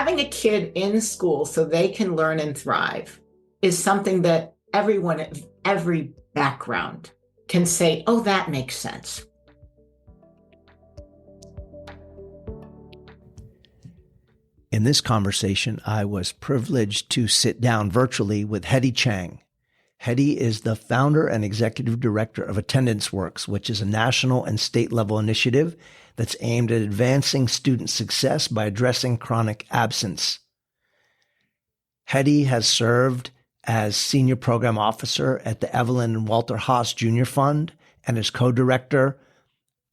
having a kid in school so they can learn and thrive is something that everyone of every background can say, oh, that makes sense. In this conversation, I was privileged to sit down virtually with Hedy Chang. Hedy is the founder and executive director of Attendance Works, which is a national and state level initiative that's aimed at advancing student success by addressing chronic absence. Hedy has served as senior program officer at the Evelyn and Walter Haas Jr. Fund and is co-director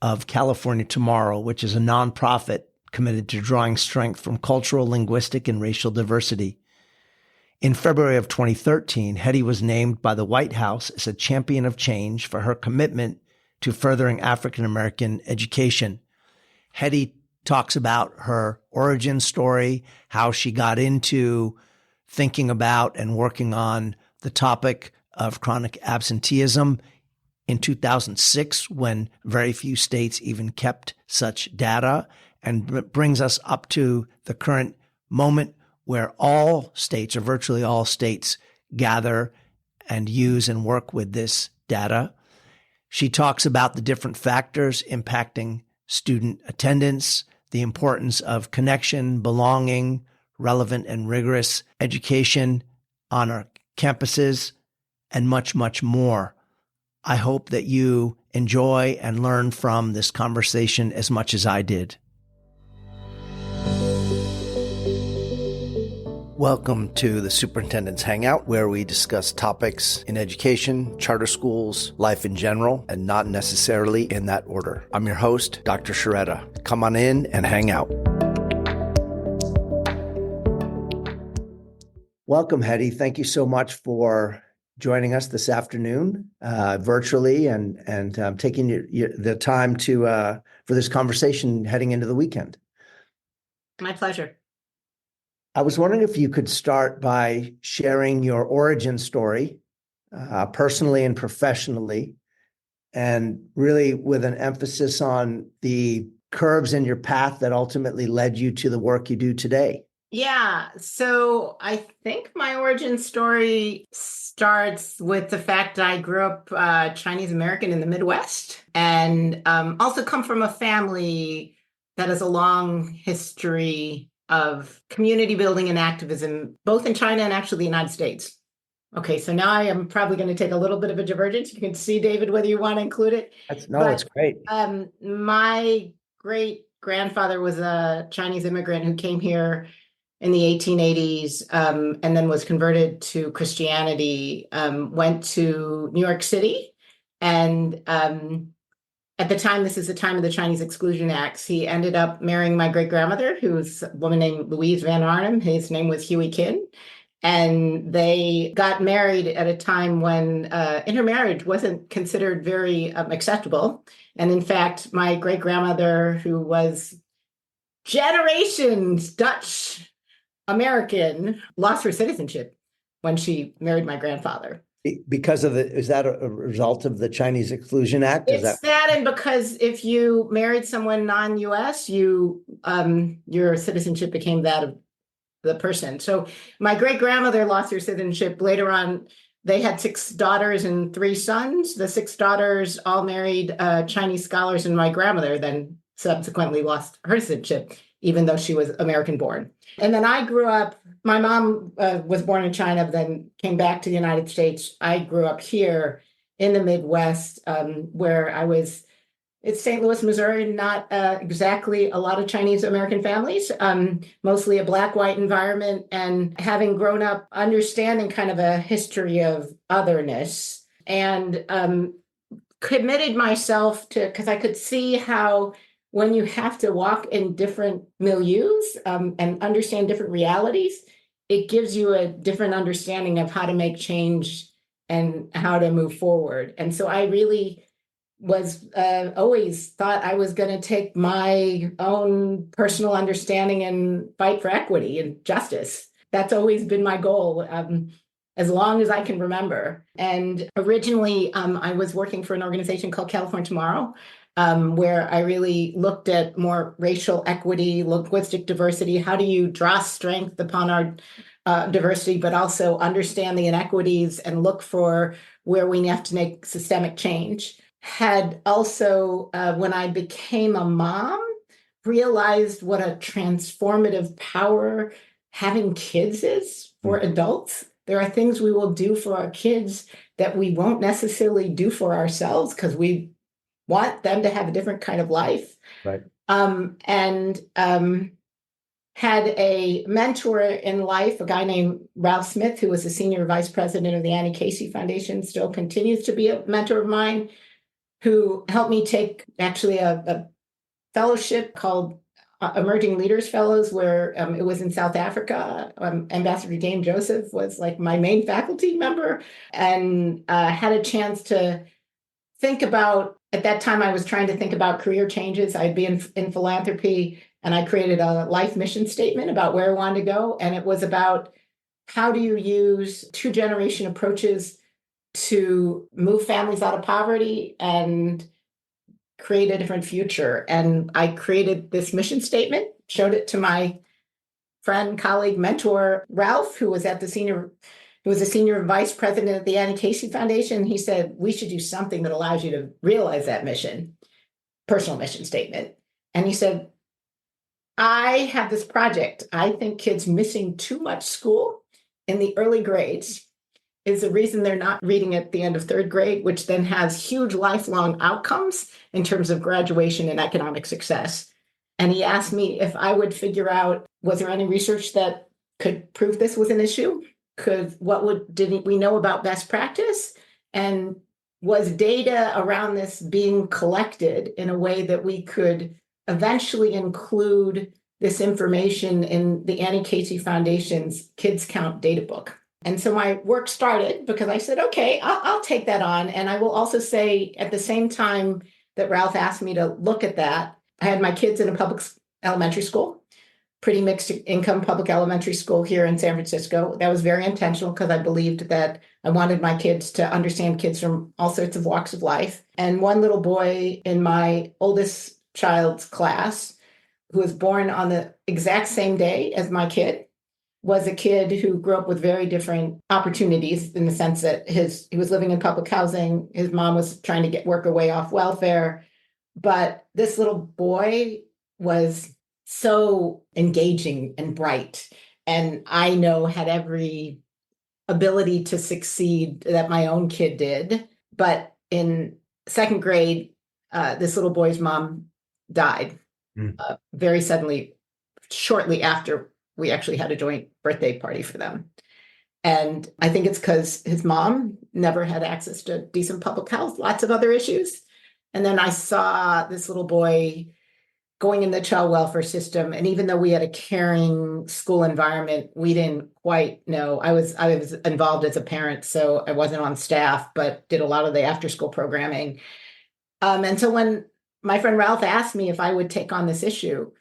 of California Tomorrow, which is a nonprofit committed to drawing strength from cultural, linguistic, and racial diversity. In February of 2013, Hedy was named by the White House as a champion of change for her commitment to furthering African American education. Hedy talks about her origin story, how she got into thinking about and working on the topic of chronic absenteeism in 2006, when very few states even kept such data, and brings us up to the current moment where all states, or virtually all states, gather and use and work with this data. She talks about the different factors impacting student attendance, the importance of connection, belonging, relevant and rigorous education on our campuses, and much, much more. I hope that you enjoy and learn from this conversation as much as I did. Welcome to the Superintendent's Hangout, where we discuss topics in education, charter schools, life in general, and not necessarily in that order. I'm your host, Dr. Sharetta. Come on in and hang out. Welcome, Hedy. Thank you so much for joining us this afternoon virtually and taking the time for this conversation heading into the weekend. My pleasure. I was wondering if you could start by sharing your origin story, personally and professionally, and really with an emphasis on the curves in your path that ultimately led you to the work you do today. Yeah, so I think my origin story starts with the fact that I grew up Chinese American in the Midwest, and also come from a family that has a long history of community building and activism, both in China and actually the United States. Okay, so now I am probably going to take a little bit of a divergence. You can see, David, whether you want to include it. It's great. My great-grandfather was a Chinese immigrant who came here in the 1880s, and then was converted to Christianity, went to New York City, and at the time, this is the time of the Chinese Exclusion Acts, he ended up marrying my great-grandmother, who's a woman named Louise Van Arnhem. His name was Huey Kin. And they got married at a time when intermarriage wasn't considered very acceptable. And in fact, my great-grandmother, who was generations Dutch American, lost her citizenship when she married my grandfather. Because of is that a result of the Chinese Exclusion Act? It's that, and because if you married someone non-US, your citizenship became that of the person. So my great-grandmother lost her citizenship. Later on, they had 6 daughters and 3 sons. The 6 daughters all married Chinese scholars, and my grandmother then subsequently lost her citizenship, even though she was American-born. And then I grew up, my mom was born in China, but then came back to the United States. I grew up here in the Midwest, where I was, it's St. Louis, Missouri, not exactly a lot of Chinese American families, mostly a Black-white environment. And having grown up understanding kind of a history of otherness, and committed myself to, because I could see how when you have to walk in different milieus and understand different realities, it gives you a different understanding of how to make change and how to move forward. And so I really was always thought I was going to take my own personal understanding and fight for equity and justice. That's always been my goal. as long as I can remember. And originally, I was working for an organization called California Tomorrow, where I really looked at more racial equity, linguistic diversity. How do you draw strength upon our diversity, but also understand the inequities and look for where we have to make systemic change? Had also, when I became a mom, realized what a transformative power having kids is for adults. There are things we will do for our kids that we won't necessarily do for ourselves because we want them to have a different kind of life. Right. And had a mentor in life, a guy named Ralph Smith, who was the senior vice president of the Annie Casey Foundation, still continues to be a mentor of mine, who helped me take actually a fellowship called Emerging Leaders Fellows, where it was in South Africa. Ambassador Dame Joseph was like my main faculty member, and had a chance to think about, at that time I was trying to think about career changes. I'd be in philanthropy, and I created a life mission statement about where I wanted to go. And it was about how do you use two-generation approaches to move families out of poverty and create a different future. And I created this mission statement, showed it to my friend, colleague, mentor, Ralph, who was a senior vice president at the Annie Casey Foundation. He said, we should do something that allows you to realize that mission, personal mission statement. And he said, I have this project. I think kids missing too much school in the early grades is the reason they're not reading at the end of third grade, which then has huge lifelong outcomes in terms of graduation and economic success. And he asked me if I would figure out, was there any research that could prove this was an issue? Didn't we know about best practice? And was data around this being collected in a way that we could eventually include this information in the Annie Casey Foundation's Kids Count data book? And so my work started because I said, okay, I'll take that on. And I will also say, at the same time that Ralph asked me to look at that, I had my kids in a public elementary school, pretty mixed income public elementary school here in San Francisco. That was very intentional because I believed that I wanted my kids to understand kids from all sorts of walks of life. And one little boy in my oldest child's class, who was born on the exact same day as my kid, was a kid who grew up with very different opportunities, in the sense that he was living in public housing. His mom was trying to work her way off welfare. But this little boy was so engaging and bright, and I know had every ability to succeed that my own kid did. But in second grade, this little boy's mom died very suddenly, shortly after we actually had a joint birthday party for them. And I think it's because his mom never had access to decent public health, lots of other issues. And then I saw this little boy going in the child welfare system. And even though we had a caring school environment, we didn't quite know. I was involved as a parent, so I wasn't on staff, but did a lot of the after school programming. And so when my friend Ralph asked me if I would take on this issue,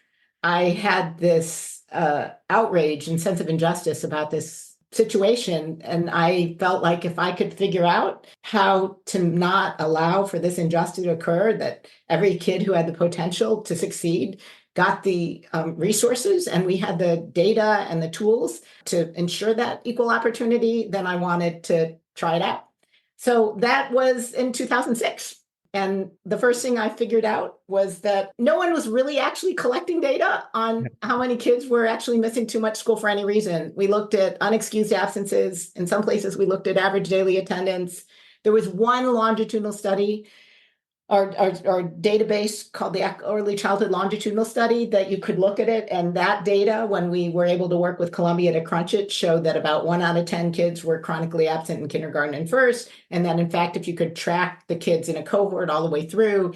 I had this outrage and sense of injustice about this situation. And I felt like if I could figure out how to not allow for this injustice to occur, that every kid who had the potential to succeed got the resources, and we had the data and the tools to ensure that equal opportunity, then I wanted to try it out. So that was in 2006. And the first thing I figured out was that no one was really actually collecting data on how many kids were actually missing too much school for any reason. We looked at unexcused absences. In some places, we looked at average daily attendance. There was one longitudinal study, our database called the Early Childhood Longitudinal Study, that you could look at it. And that data, when we were able to work with Columbia to crunch it, showed that about 1 out of 10 kids were chronically absent in kindergarten and first. And then, in fact, if you could track the kids in a cohort all the way through,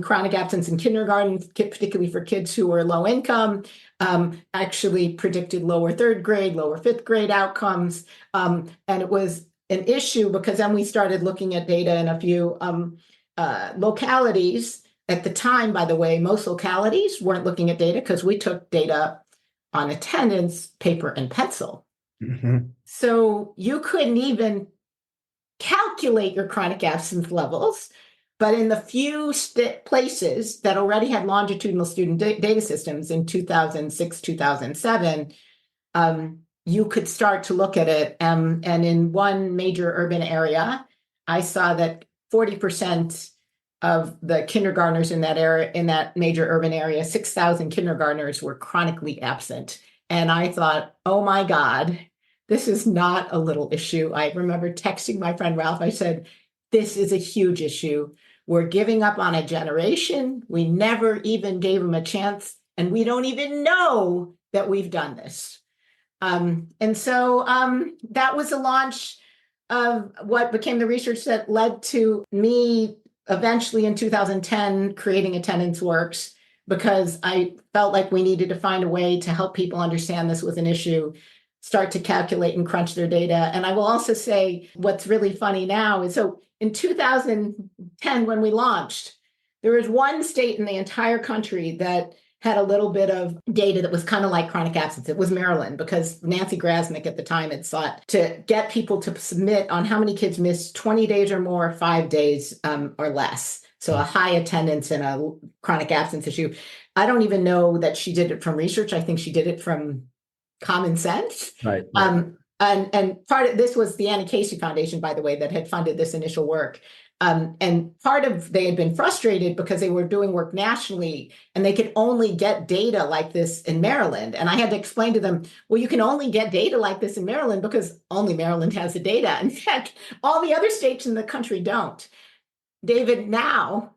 chronic absence in kindergarten, particularly for kids who were low income, actually predicted lower third grade, lower fifth grade outcomes. And it was an issue because then we started looking at data in a few localities. At the time, by the way, most localities weren't looking at data because we took data on attendance, paper, and pencil. Mhm. So you couldn't even calculate your chronic absence levels. But in the few places that already had longitudinal student data systems in 2006, 2007, you could start to look at it. And in one major urban area, I saw that 40% of the kindergartners in that area, in that major urban area, 6,000 kindergartners were chronically absent. And I thought, oh my God, this is not a little issue. I remember texting my friend Ralph. I said, this is a huge issue. We're giving up on a generation. We never even gave them a chance, and we don't even know that we've done this. And so that was the launch of what became the research that led to me eventually in 2010 creating Attendance Works, because I felt like we needed to find a way to help people understand this was an issue, start to calculate and crunch their data. And I will also say what's really funny now is, so in 2010, when we launched, there was one state in the entire country that had a little bit of data that was kind of like chronic absence. It was Maryland, because Nancy Grasnick at the time had sought to get people to submit on how many kids missed 20 days or more, 5 days or less. So a high attendance and a chronic absence issue. I don't even know that she did it from research. I think she did it from common sense. Right. And part of this was the Annie Casey Foundation, by the way, that had funded this initial work. And part of they had been frustrated because they were doing work nationally and they could only get data like this in Maryland. And I had to explain to them, well, you can only get data like this in Maryland because only Maryland has the data. In fact, all the other states in the country don't. David, now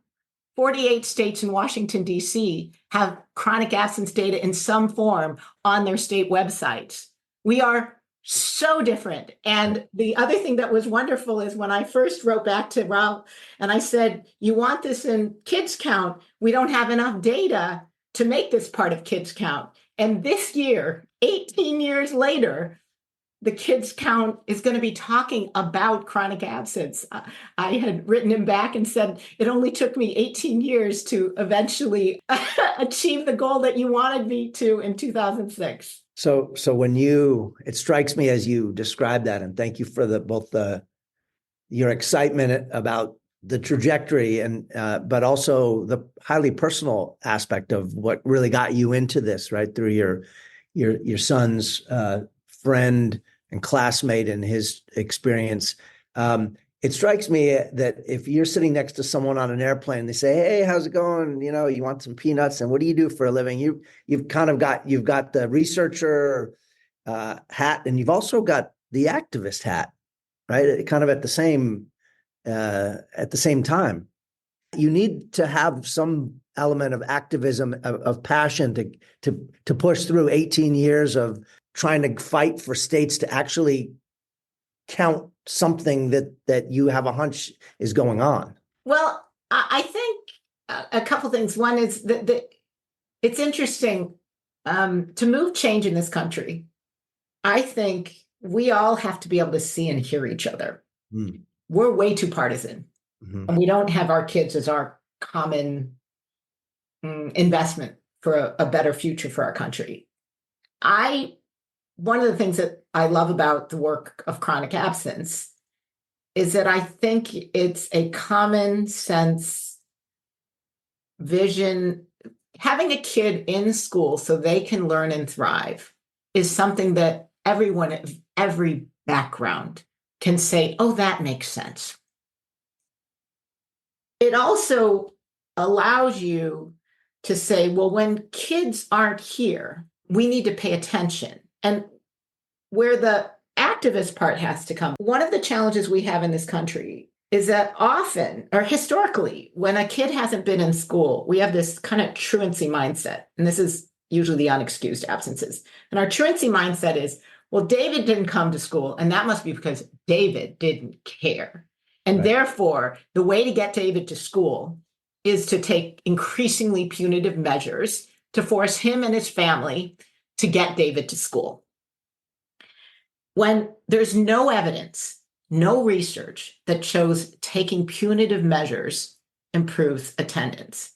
48 states in Washington, D.C. have chronic absence data in some form on their state websites. We are so different. And the other thing that was wonderful is when I first wrote back to Ralph and I said, you want this in kids count, we don't have enough data to make this part of kids count. And this year, 18 years later, the kids count is going to be talking about chronic absence. I had written him back and said, it only took me 18 years to eventually achieve the goal that you wanted me to in 2006. So it strikes me as you describe that, and thank you for your excitement about the trajectory and but also the highly personal aspect of what really got you into this, right? Through your son's friend and classmate and his experience. It strikes me that if you're sitting next to someone on an airplane, they say, "Hey, how's it going? You know, you want some peanuts? And what do you do for a living?" You've got the researcher hat, and you've also got the activist hat, right? Kind of at the same time. You need to have some element of activism, of passion to push through 18 years of trying to fight for states to actually count something that you have a hunch is going on. Well, I think a couple things. One is that it's interesting to move change in this country. I think we all have to be able to see and hear each other. Mm. We're way too partisan. Mm-hmm. And we don't have our kids as our common investment for a better future for our country. One of the things that I love about the work of chronic absence is that I think it's a common sense vision. Having a kid in school so they can learn and thrive is something that everyone of every background can say, oh, that makes sense. It also allows you to say, well, when kids aren't here, we need to pay attention. And where the activist part has to come, one of the challenges we have in this country is that often, or historically, when a kid hasn't been in school, we have this kind of truancy mindset. And this is usually the unexcused absences. And our truancy mindset is, well, David didn't come to school, and that must be because David didn't care. And therefore, the way to get David to school is to take increasingly punitive measures to force him and his family to get David to school. When there's no evidence, no research that shows taking punitive measures improves attendance.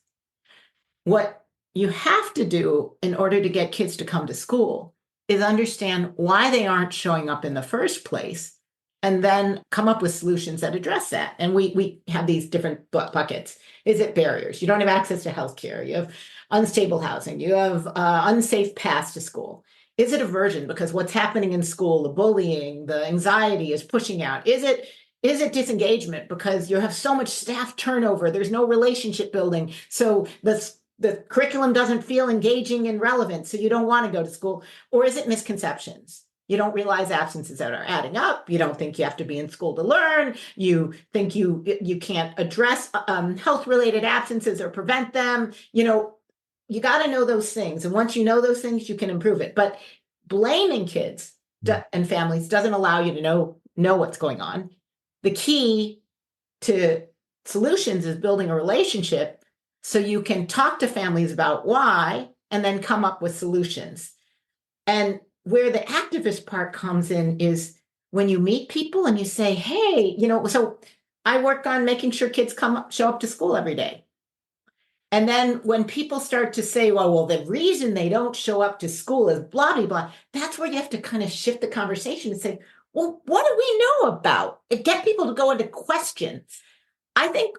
What you have to do in order to get kids to come to school is understand why they aren't showing up in the first place, and then come up with solutions that address that. And we have these different buckets. Is it barriers? You don't have access to healthcare. You have unstable housing. You have unsafe paths to school. Is it aversion? Because what's happening in school, the bullying, the anxiety is pushing out. Is it disengagement? Because you have so much staff turnover. There's no relationship building. So the curriculum doesn't feel engaging and relevant. So you don't want to go to school. Or is it misconceptions? You don't realize absences that are adding up. You don't think you have to be in school to learn. You think you can't address health-related absences or prevent them. You got to know those things. And once you know those things, you can improve it. But blaming kids and families doesn't allow you to know what's going on. The key to solutions is building a relationship so you can talk to families about why and then come up with solutions. And where the activist part comes in is when you meet people and you say, hey, so I work on making sure kids show up to school every day. And then when people start to say, well, the reason they don't show up to school is blah, blah, blah, that's where you have to kind of shift the conversation and say, well, what do we know about it? Get people to go into questions. I think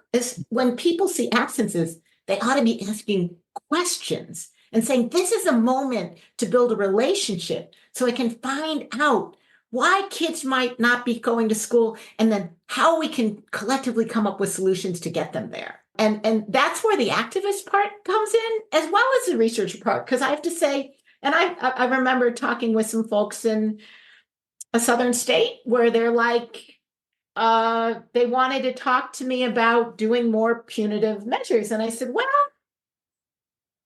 when people see absences, they ought to be asking questions and saying, this is a moment to build a relationship so I can find out why kids might not be going to school and then how we can collectively come up with solutions to get them there. And that's where the activist part comes in, as well as the research part. Because I have to say, and I remember talking with some folks in a southern state where they're like, they wanted to talk to me about doing more punitive measures. And I said, well,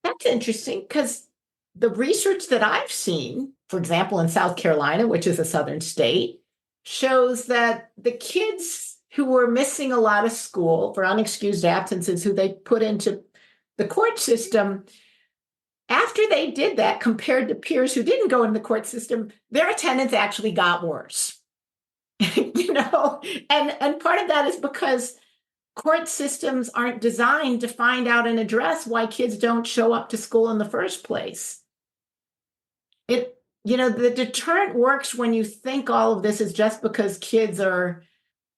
that's interesting, because the research that I've seen, for example, in South Carolina, which is a southern state, shows that the kids who were missing a lot of school for unexcused absences, who they put into the court system, after they did that, compared to peers who didn't go in the court system, their attendance actually got worse. And part of that is because court systems aren't designed to find out and address why kids don't show up to school in the first place. The deterrent works when you think all of this is just because kids are,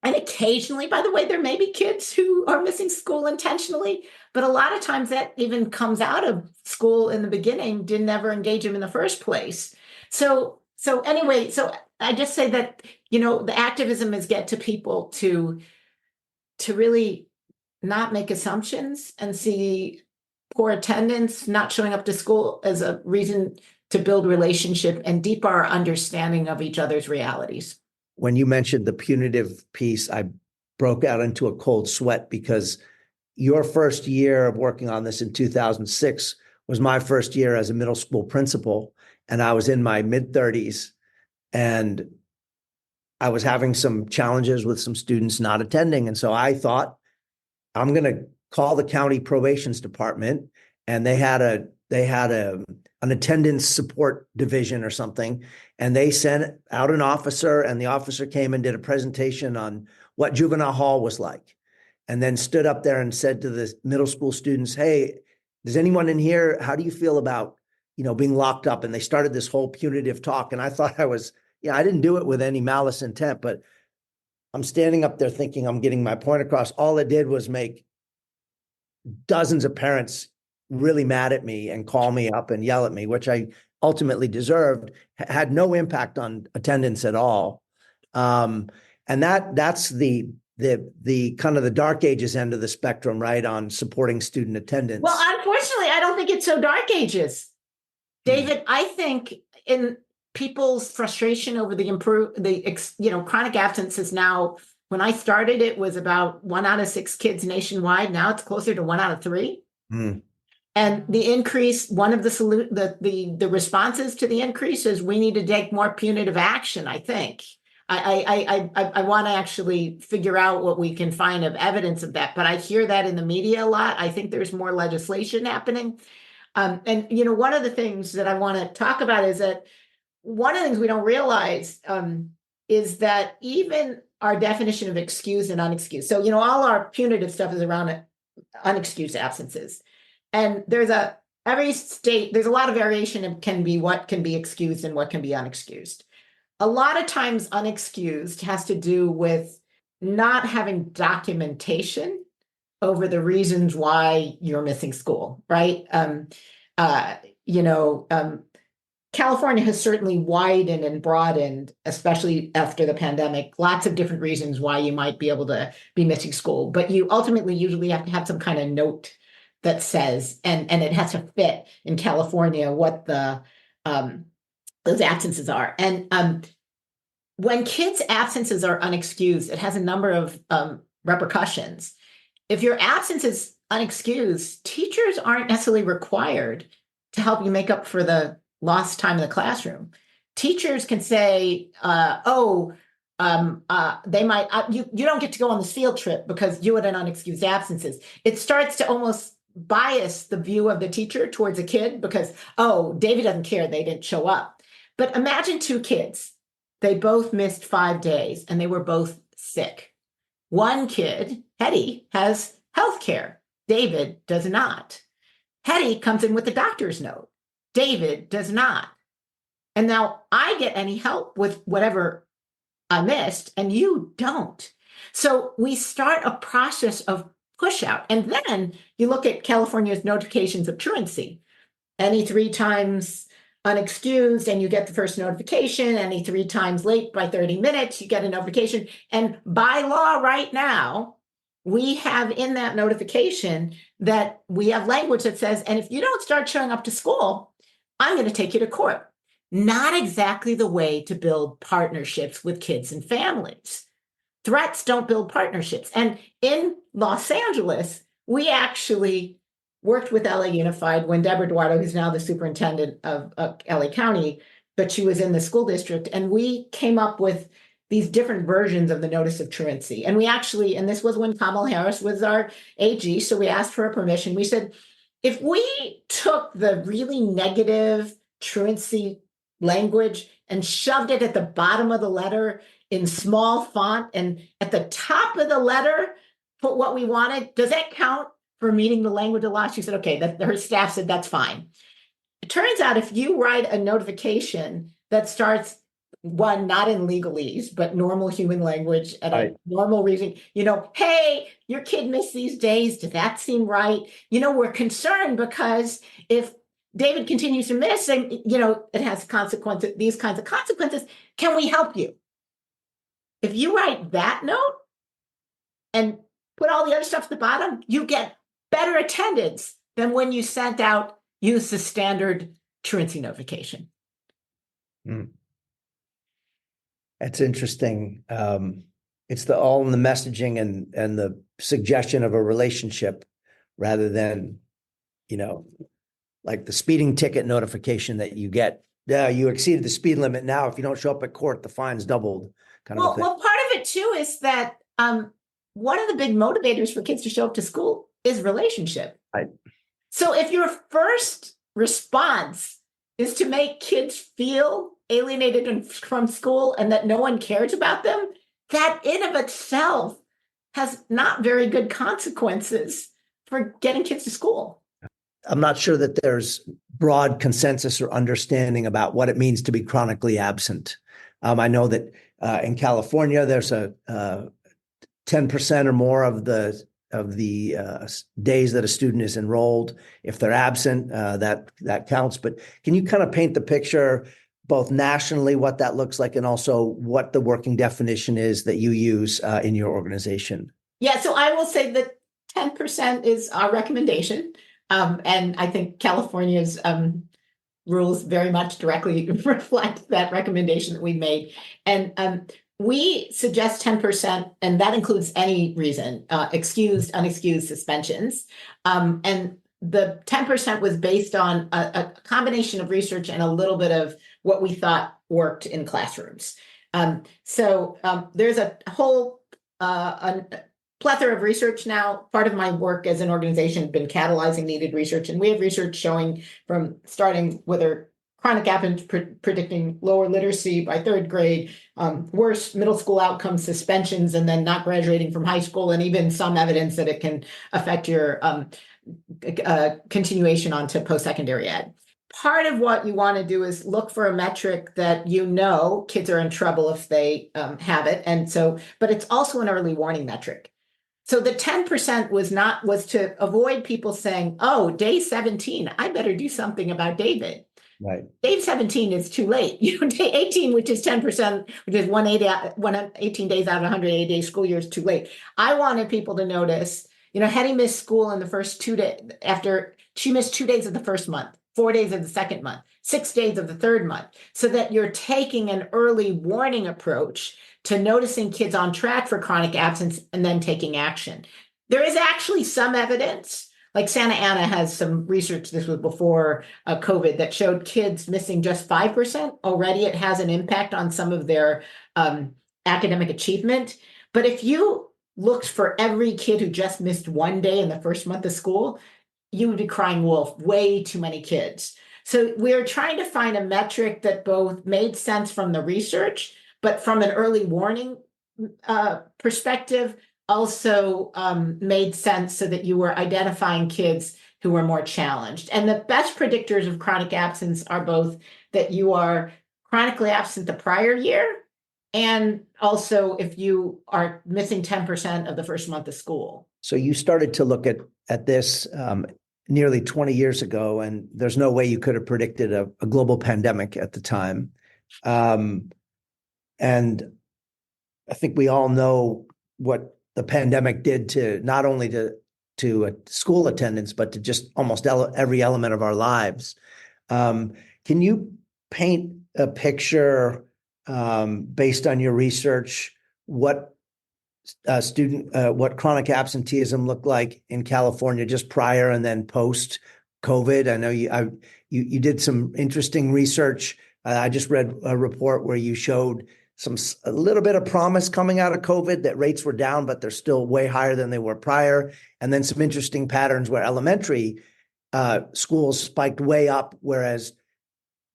and occasionally, by the way, there may be kids who are missing school intentionally, but a lot of times that even comes out of school in the beginning, didn't ever engage them in the first place. So anyway, I just say that, the activism is get to people to really not make assumptions and see poor attendance, not showing up to school as a reason to build relationship and deepen our understanding of each other's realities. When you mentioned the punitive piece, I broke out into a cold sweat, because your first year of working on this in 2006 was my first year as a middle school principal. And I was in my mid-30s, and I was having some challenges with some students not attending. And so I thought, I'm going to call the county probations department, and they had an attendance support division or something. And they sent out an officer, and the officer came and did a presentation on what juvenile hall was like, and then stood up there and said to the middle school students, hey, does anyone in here, how do you feel about, being locked up? And they started this whole punitive talk. And I thought I didn't do it with any malice intent, but I'm standing up there thinking I'm getting my point across. All it did was make dozens of parents really mad at me and call me up and yell at me, which I ultimately deserved. Had no impact on attendance at all. And that's the kind of the dark ages end of the spectrum, right, on supporting student attendance. Well, unfortunately, I don't think it's so dark ages, David. I think in people's frustration over chronic absences now, when I started, it was about 1 out of 6 kids nationwide. Now it's closer to 1 out of 3. And the increase, one of the responses to the increase is we need to take more punitive action, I think. I want to actually figure out what we can find of evidence of that. But I hear that in the media a lot. I think there's more legislation happening. And one of the things that I want to talk about is that one of the things we don't realize is that even our definition of excused and unexcused. So, all our punitive stuff is around unexcused absences. And there's a every state, there's a lot of variation and can be what can be excused and what can be unexcused. A lot of times unexcused has to do with not having documentation over the reasons why you're missing school, right? Uh, you know, California has certainly widened and broadened, especially after the pandemic, lots of different reasons why you might be able to be missing school, but you ultimately usually have to have some kind of note that says, and it has to fit in California what the those absences are. And when kids' absences are unexcused, it has a number of repercussions. If your absence is unexcused, teachers aren't necessarily required to help you make up for the lost time in the classroom. Teachers can say, they might, you don't get to go on this field trip because you had an unexcused absences. It starts to almost bias the view of the teacher towards a kid because, oh, David doesn't care, they didn't show up. But imagine two kids. They both missed 5 days and they were both sick. One kid, Hedy, has health care. David does not. Hedy comes in with the doctor's note. David does not. And now I get any help with whatever I missed and you don't. So we start a process of push out. And then you look at California's notifications of truancy. Any 3 times unexcused and you get the first notification, any 3 times late by 30 minutes, you get a notification. And by law right now, we have in that notification that we have language that says, and if you don't start showing up to school, I'm going to take you to court. Not exactly the way to build partnerships with kids and families. Threats don't build partnerships. And in Los Angeles, we actually worked with LA Unified when Deborah Eduardo, who's now the superintendent of LA County, but she was in the school district, and we came up with these different versions of the notice of truancy. And we actually, and this was when Kamala Harris was our AG, so we asked for her permission. We said, if we took the really negative truancy language and shoved it at the bottom of the letter in small font and at the top of the letter put what we wanted, does that count for meeting the language of law? She said, okay, her staff said, that's fine. It turns out if you write a notification that starts, one, not in legalese, but normal human language at a normal reason, hey, your kid missed these days. Does that seem right? We're concerned because if David continues to miss and, it has consequences, these kinds of consequences, can we help you? If you write that note and put all the other stuff at the bottom, you get better attendance than when you sent out, use the standard truancy notification. That's interesting. It's all in the messaging and the suggestion of a relationship rather than, like the speeding ticket notification that you get. Yeah, you exceeded the speed limit. Now, if you don't show up at court, the fine's doubled. Kind of a thing. Well, part of it too is that one of the big motivators for kids to show up to school is relationship. Right. So if your first response is to make kids feel alienated from school and that no one cares about them, that in of itself has not very good consequences for getting kids to school. I'm not sure that there's broad consensus or understanding about what it means to be chronically absent. I know that in California, there's a 10% or more of the days that a student is enrolled. If they're absent, that counts. But can you kind of paint the picture, both nationally, what that looks like, and also what the working definition is that you use in your organization? Yeah, so I will say that 10% is our recommendation. And I think California's rules very much directly reflect that recommendation that we made. And we suggest 10%, and that includes any reason, excused, unexcused suspensions. And the 10% was based on a combination of research and a little bit of what we thought worked in classrooms. So there's a whole plethora of research now. Part of my work as an organization has been catalyzing needed research, and we have research showing from starting whether chronic absence predicting lower literacy by 3rd grade, worse middle school outcomes, suspensions, and then not graduating from high school, and even some evidence that it can affect your continuation onto post-secondary ed. Part of what you want to do is look for a metric that kids are in trouble if they have it. And so, but it's also an early warning metric. So the 10% was to avoid people saying, oh, day 17, I better do something about David. Right. Day 17 is too late. Day 18, which is 10%, which is 18 days out of 180-day school year is too late. I wanted people to notice, Hedy missed school in the first 2 days after she missed 2 days of the first month, 4 days of the second month, 6 days of the third month, so that you're taking an early warning approach to noticing kids on track for chronic absence and then taking action. There is actually some evidence, like Santa Ana has some research, this was before COVID, that showed kids missing just 5%. Already it has an impact on some of their academic achievement. But if you looked for every kid who just missed 1 day in the first month of school, you would be crying wolf, way too many kids. So we're trying to find a metric that both made sense from the research, but from an early warning perspective, also made sense so that you were identifying kids who were more challenged. And the best predictors of chronic absence are both that you are chronically absent the prior year, and also if you are missing 10% of the first month of school. So you started to look at this nearly 20 years ago, and there's no way you could have predicted a global pandemic at the time. And I think we all know what the pandemic did to not only to school attendance, but to just almost every element of our lives. Can you paint a picture based on your research what chronic absenteeism looked like in California just prior and then post COVID? I know you did some interesting research. I just read a report where you showed a little bit of promise coming out of COVID, that rates were down, but they're still way higher than they were prior. And then some interesting patterns where elementary schools spiked way up, whereas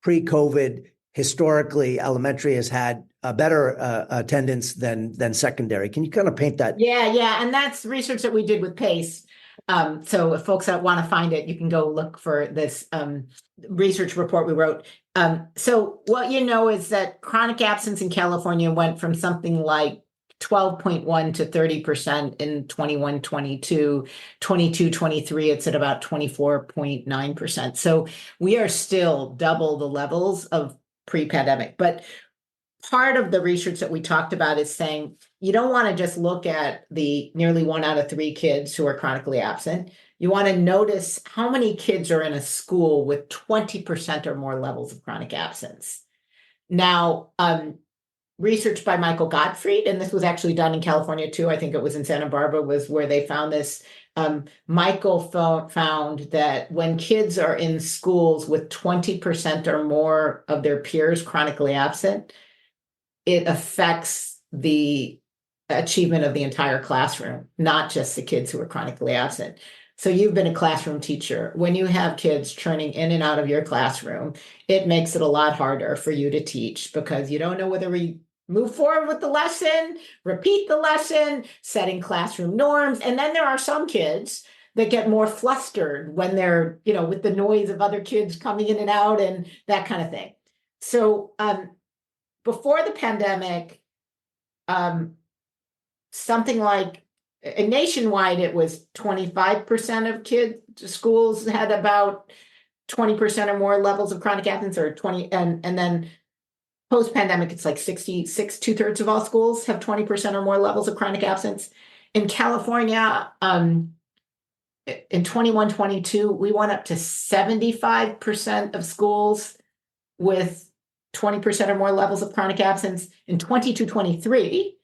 pre-COVID, historically, elementary has had a better attendance than secondary. Can you kind of paint that? Yeah. And that's research that we did with PACE. So if folks that want to find it, you can go look for this research report we wrote. So what you know is that chronic absence in California went from something like 12.1 to 30% in 21, 22, 22, 23. It's at about 24.9%. So we are still double the levels of pre-pandemic. But part of the research that we talked about is saying you don't want to just look at the nearly 1 out of 3 kids who are chronically absent. You want to notice how many kids are in a school with 20% or more levels of chronic absence. Now, research by Michael Gottfried, and this was actually done in California too, I think it was in Santa Barbara, was where they found this. Michael found that when kids are in schools with 20% or more of their peers chronically absent, it affects the achievement of the entire classroom, not just the kids who are chronically absent. So you've been a classroom teacher. When you have kids churning in and out of your classroom, it makes it a lot harder for you to teach because you don't know whether we move forward with the lesson, repeat the lesson, setting classroom norms. And then there are some kids that get more flustered when they're, with the noise of other kids coming in and out and that kind of thing. So before the pandemic, something like nationwide, it was 25% of schools had about 20% or more levels of chronic absence, or 20, and then post-pandemic, it's like 66, 2/3 of all schools have 20% or more levels of chronic absence. In California, in 21, 22, we went up to 75% of schools with 20% or more levels of chronic absence. In 22, 23,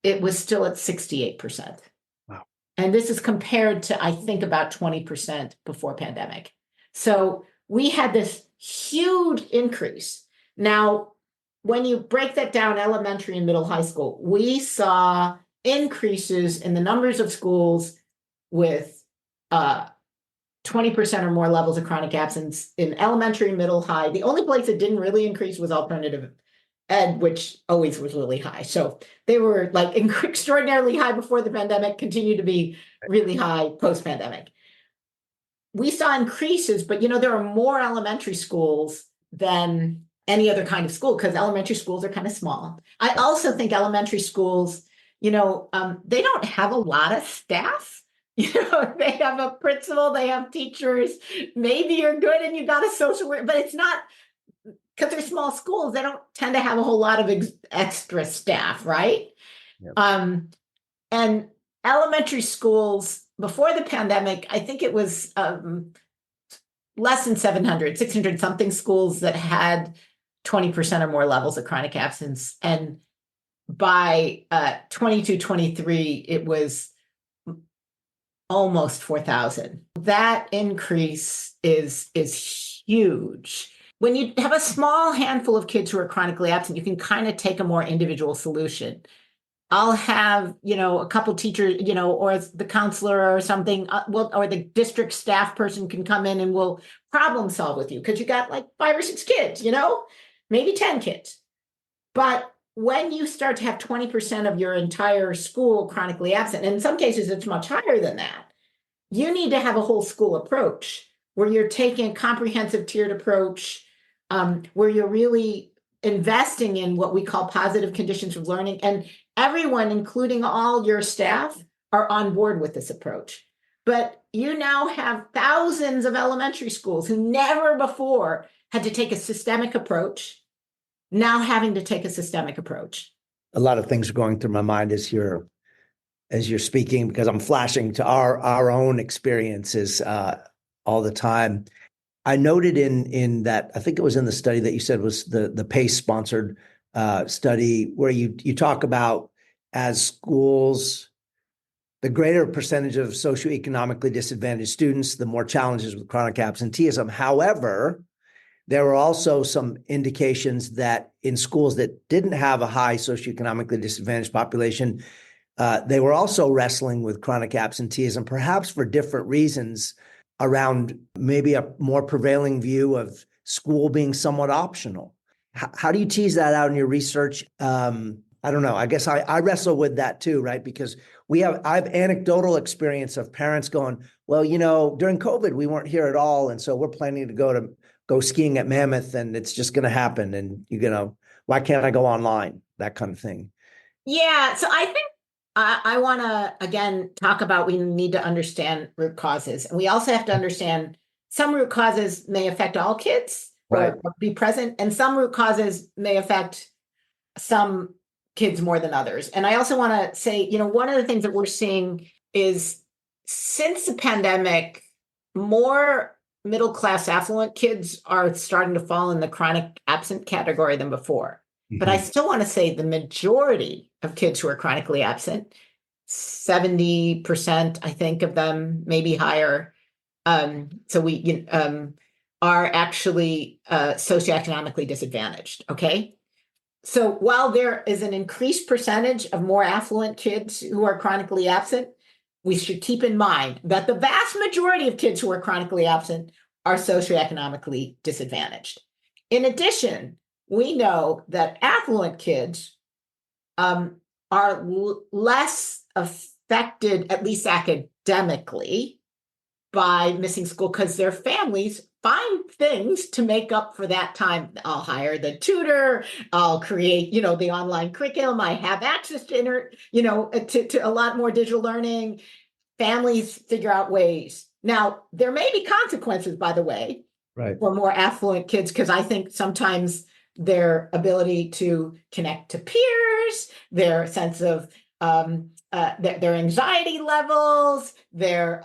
it was still at 68%. Wow. And this is compared to, I think, about 20% before pandemic. So we had this huge increase. Now, when you break that down, elementary and middle high school, we saw increases in the numbers of schools with 20% or more levels of chronic absence in elementary, middle, high. The only place that didn't really increase was alternative ed, which always was really high. So they were like extraordinarily high before the pandemic, continue to be really high post-pandemic. we saw increases, but there are more elementary schools than any other kind of school because elementary schools are kind of small. I also think elementary schools, they don't have a lot of staff. They have a principal, they have teachers. Maybe you're good and you got a social worker, but it's not because they're small schools. They don't tend to have a whole lot of extra staff, right? Yep. And elementary schools before the pandemic, I think it was less than 700, 600 something schools that had 20% or more levels of chronic absence. And by 22, 23, it was almost 4,000. That increase is huge. When you have a small handful of kids who are chronically absent, you can kind of take a more individual solution. I'll have, a couple teachers, or the counselor or something, or the district staff person can come in and will problem solve with you because you got like 5 or 6 kids, maybe 10 kids. But when you start to have 20% of your entire school chronically absent, and in some cases it's much higher than that, you need to have a whole school approach where you're taking a comprehensive tiered approach, where you're really investing in what we call positive conditions of learning. And everyone, including all your staff, are on board with this approach. But you now have thousands of elementary schools who never before had to take a systemic approach, now having to take a systemic approach. A lot of things are going through my mind as you're speaking, because I'm flashing to our own experiences all the time. I noted in that, I think it was in the study that you said was the PACE sponsored study, where you talk about as schools, the greater percentage of socioeconomically disadvantaged students, the more challenges with chronic absenteeism. However, there were also some indications that in schools that didn't have a high socioeconomically disadvantaged population, they were also wrestling with chronic absenteeism, perhaps for different reasons, around maybe a more prevailing view of school being somewhat optional. How do you tease that out in your research? I don't know. I guess I wrestle with that too, right? Because I have anecdotal experience of parents going, well, during COVID, we weren't here at all. And so we're planning to go skiing at Mammoth, and it's just going to happen. And why can't I go online? That kind of thing. Yeah. So I think I want to, again, talk about we need to understand root causes. And we also have to understand some root causes may affect all kids, right, or be present, and some root causes may affect some kids more than others. And I also want to say, one of the things that we're seeing is since the pandemic, more middle-class affluent kids are starting to fall in the chronic absent category than before. But I still want to say the majority of kids who are chronically absent, 70%, I think, of them, maybe higher. So we are actually socioeconomically disadvantaged. Okay. So while there is an increased percentage of more affluent kids who are chronically absent, we should keep in mind that the vast majority of kids who are chronically absent are socioeconomically disadvantaged. In addition, we know that affluent kids are less affected, at least academically, by missing school because their families find things to make up for that time. I'll hire the tutor, I'll create, the online curriculum, I have access to, to a lot more digital learning. Families figure out ways. Now, there may be consequences, by the way, right, for more affluent kids, because I think sometimes their ability to connect to peers, their sense of their anxiety levels, there's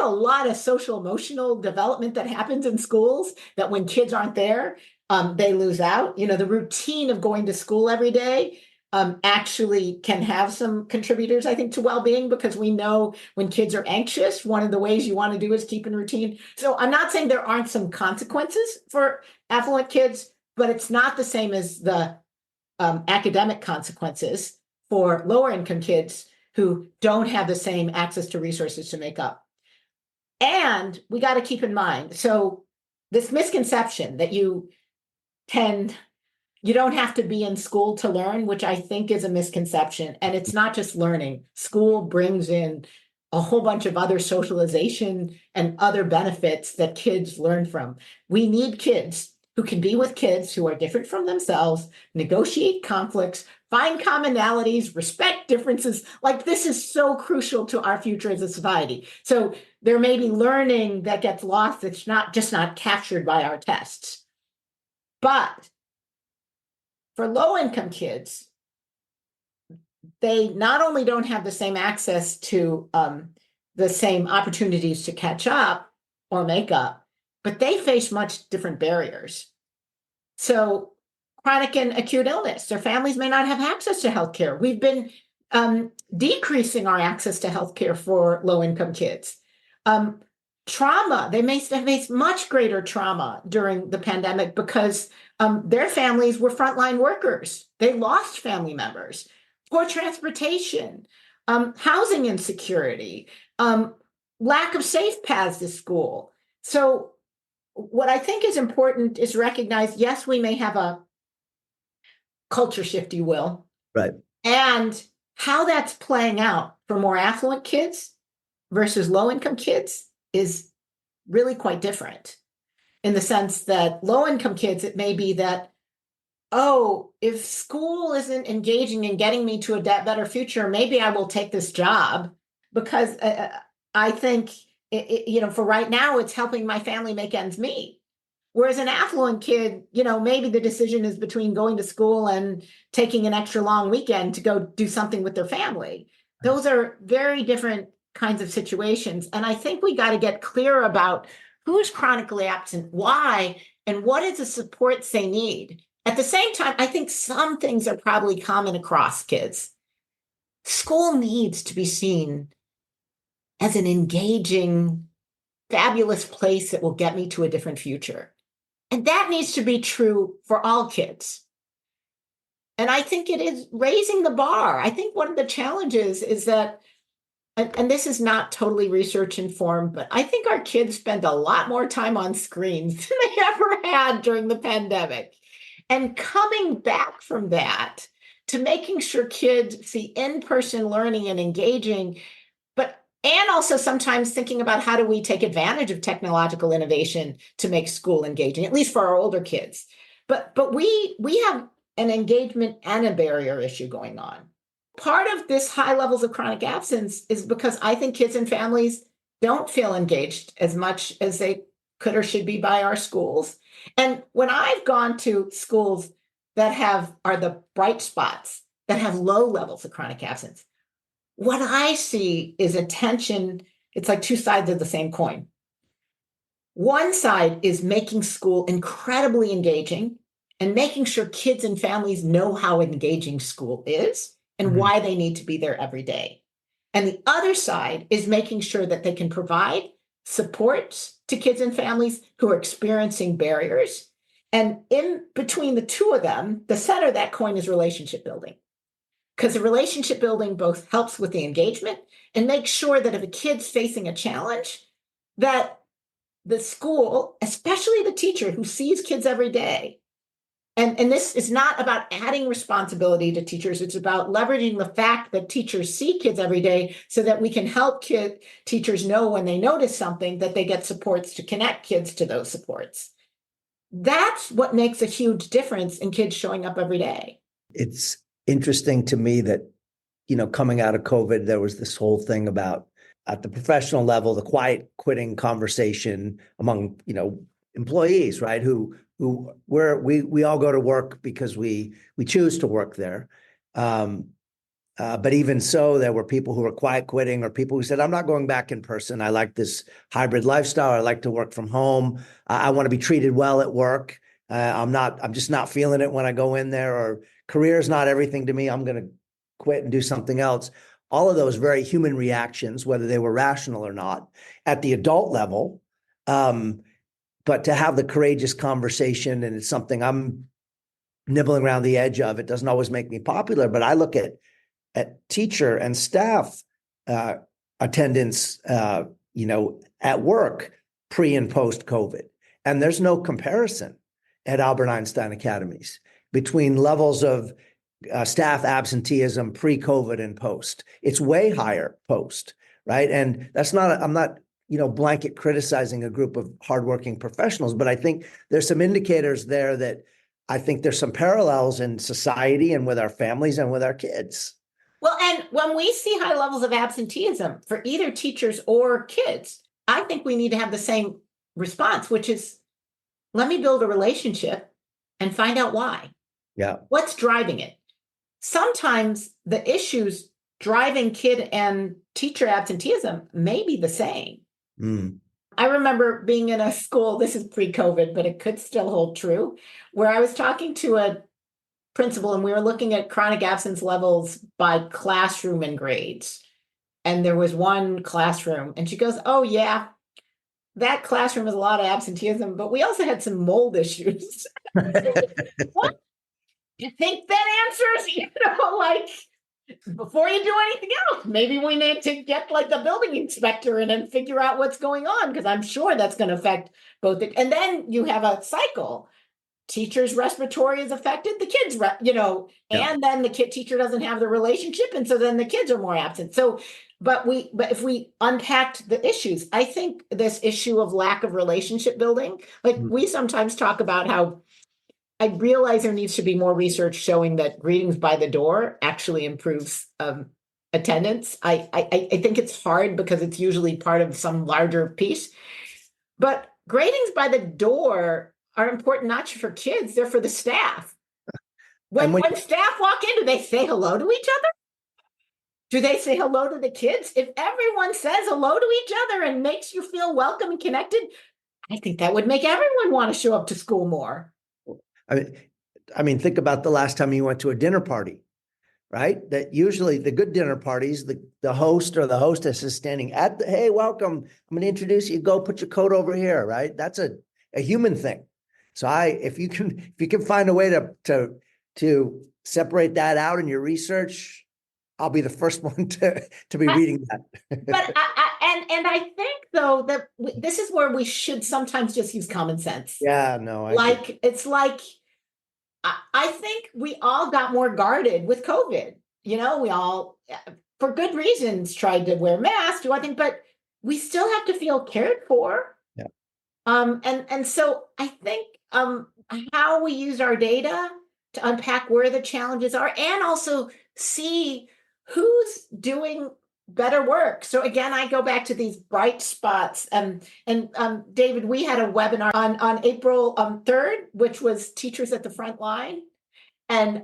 a lot of social emotional development that happens in schools that when kids aren't there, they lose out. The routine of going to school every day actually can have some contributors, I think, to well-being, because we know when kids are anxious, one of the ways you want to do is keep in routine. So I'm not saying there aren't some consequences for affluent kids, but it's not the same as the academic consequences for lower income kids who don't have the same access to resources to make up. And we got to keep in mind, so this misconception that you don't have to be in school to learn, which I think is a misconception. And it's not just learning. School brings in a whole bunch of other socialization and other benefits that kids learn from. We need kids who can be with kids who are different from themselves, negotiate conflicts, find commonalities, respect differences. Like, this is so crucial to our future as a society. So there may be learning that gets lost that's not captured by our tests. But for low-income kids, they not only don't have the same access to the same opportunities to catch up or make up, but they face much different barriers. So chronic and acute illness, their families may not have access to healthcare. We've been decreasing our access to healthcare for low-income kids. Trauma, they may have faced much greater trauma during the pandemic because their families were frontline workers. They lost family members. Poor transportation, housing insecurity, lack of safe paths to school. So what I think is important is recognize, yes, we may have a culture shift, you will. Right. And how that's playing out for more affluent kids versus low-income kids is really quite different, in the sense that low-income kids, it may be that, oh, if school isn't engaging in getting me to a better future, maybe I will take this job because I think, for right now, it's helping my family make ends meet. Whereas an affluent kid, maybe the decision is between going to school and taking an extra long weekend to go do something with their family. Those are very different kinds of situations. And I think we got to get clear about who's chronically absent, why, and what is the supports they need. At the same time, I think some things are probably common across kids. School needs to be seen as an engaging, fabulous place that will get me to a different future. And that needs to be true for all kids. And I think it is raising the bar. I think one of the challenges is that, and this is not totally research informed, but I think our kids spend a lot more time on screens than they ever had during the pandemic. And coming back from that to making sure kids see in-person learning and engaging, and also sometimes thinking about how do we take advantage of technological innovation to make school engaging, at least for our older kids. But we have an engagement and a barrier issue going on. Part of this high levels of chronic absence is because I think kids and families don't feel engaged as much as they could or should be by our schools. And when I've gone to schools that are the bright spots, that have low levels of chronic absence, what I see is a tension. It's like two sides of the same coin. One side is making school incredibly engaging and making sure kids and families know how engaging school is and why they need to be there every day. And the other side is making sure that they can provide supports to kids and families who are experiencing barriers. And in between the two of them, the center of that coin is relationship building. Because the relationship building both helps with the engagement and makes sure that if a kid's facing a challenge, that the school, especially the teacher who sees kids every day, and this is not about adding responsibility to teachers, it's about leveraging the fact that teachers see kids every day so that we can help teachers know when they notice something that they get supports to connect kids to those supports. That's what makes a huge difference in kids showing up every day. It's interesting to me that, coming out of COVID, there was this whole thing about at the professional level, the quiet quitting conversation among, employees, right? We all go to work because we choose to work there. But even so, there were people who were quiet quitting or people who said, I'm not going back in person. I like this hybrid lifestyle. I like to work from home. I want to be treated well at work. I'm just not feeling it when I go in there, or career is not everything to me. I'm going to quit and do something else. All of those very human reactions, whether they were rational or not, at the adult level. But to have the courageous conversation, and it's something I'm nibbling around the edge of. It doesn't always make me popular, but I look at teacher and staff attendance, at work pre and post COVID, and there's no comparison at Albert Einstein Academies between levels of staff absenteeism pre-COVID and post. It's way higher post, right? And that's not, I'm not, blanket criticizing a group of hardworking professionals, but I think there's some indicators there that I think there's some parallels in society and with our families and with our kids. Well, and when we see high levels of absenteeism for either teachers or kids, I think we need to have the same response, which is let me build a relationship and find out why. Yeah. What's driving it? Sometimes the issues driving kid and teacher absenteeism may be the same. Mm. I remember being in a school, this is pre-COVID, but it could still hold true, where I was talking to a principal and we were looking at chronic absence levels by classroom and grades. And there was one classroom, and she goes, "Oh, yeah, that classroom has a lot of absenteeism, but we also had some mold issues." What? You think that answers, like before you do anything else, maybe we need to get like the building inspector in and figure out what's going on, because I'm sure that's going to affect both. And then you have a cycle. Teacher's respiratory is affected, the kids, Yeah. and then the teacher doesn't have the relationship. And so then the kids are more absent. So, but if we unpacked the issues, I think this issue of lack of relationship building, like we sometimes talk about how I realize there needs to be more research showing that greetings by the door actually improves attendance. I think it's hard because it's usually part of some larger piece, but greetings by the door are important not just for kids, they're for the staff. When staff walk in, do they say hello to each other? Do they say hello to the kids? If everyone says hello to each other and makes you feel welcome and connected, I think that would make everyone want to show up to school more. I mean, think about the last time you went to a dinner party, right? That usually the good dinner parties, the host or the hostess is standing at the, hey, welcome. I'm going to introduce you. Go put your coat over here, right? That's a human thing. So if you can find a way to separate that out in your research, I'll be the first one to be reading that. But I think though that this is where we should sometimes just use common sense. Yeah, no, it's like I think we all got more guarded with COVID. We all, for good reasons, tried to wear masks, do I think, but we still have to feel cared for. Yeah. And so I think how we use our data to unpack where the challenges are and also see who's doing better work. So again, I go back to these bright spots. And David, we had a webinar on April 3rd, which was teachers at the front line. And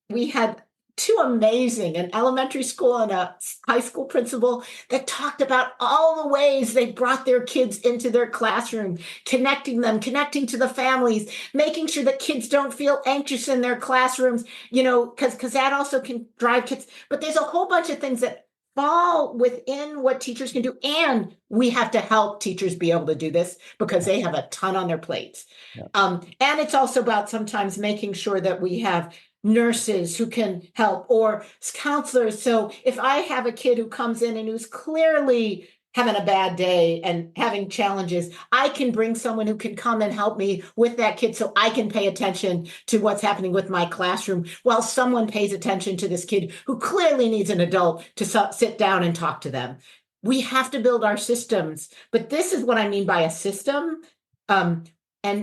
we had two amazing, an elementary school and a high school principal, that talked about all the ways they brought their kids into their classroom, connecting to the families, making sure that kids don't feel anxious in their classrooms, because that also can drive kids. But there's a whole bunch of things that fall within what teachers can do. And we have to help teachers be able to do this because they have a ton on their plates. Yeah. And it's also about sometimes making sure that we have nurses who can help or counselors. So if I have a kid who comes in and who's clearly having a bad day and having challenges, I can bring someone who can come and help me with that kid so I can pay attention to what's happening with my classroom while someone pays attention to this kid who clearly needs an adult to sit down and talk to them. We have to build our systems, but this is what I mean by a system. And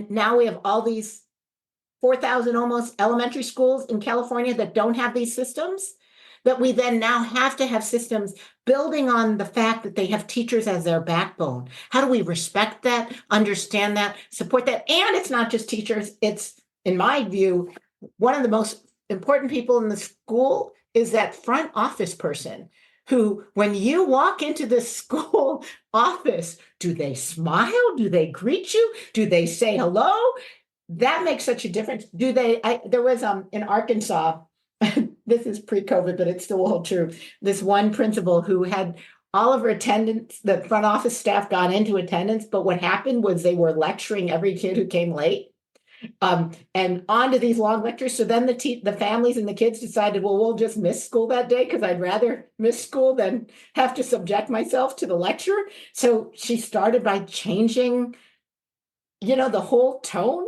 now we have all these 4,000 almost elementary schools in California that don't have these systems, that we then now have to have systems building on the fact that they have teachers as their backbone. How do we respect that, understand that, support that? And it's not just teachers. It's, in my view, one of the most important people in the school is that front office person who, when you walk into the school office, do they smile? Do they greet you? Do they say hello? That makes such a difference. There was in Arkansas, this is pre-COVID, but it's still all true. This one principal who had all of her attendance, the front office staff got into attendance, but what happened was they were lecturing every kid who came late. And on to these long lectures. So then the families and the kids decided, well, we'll just miss school that day because I'd rather miss school than have to subject myself to the lecture. So she started by changing, the whole tone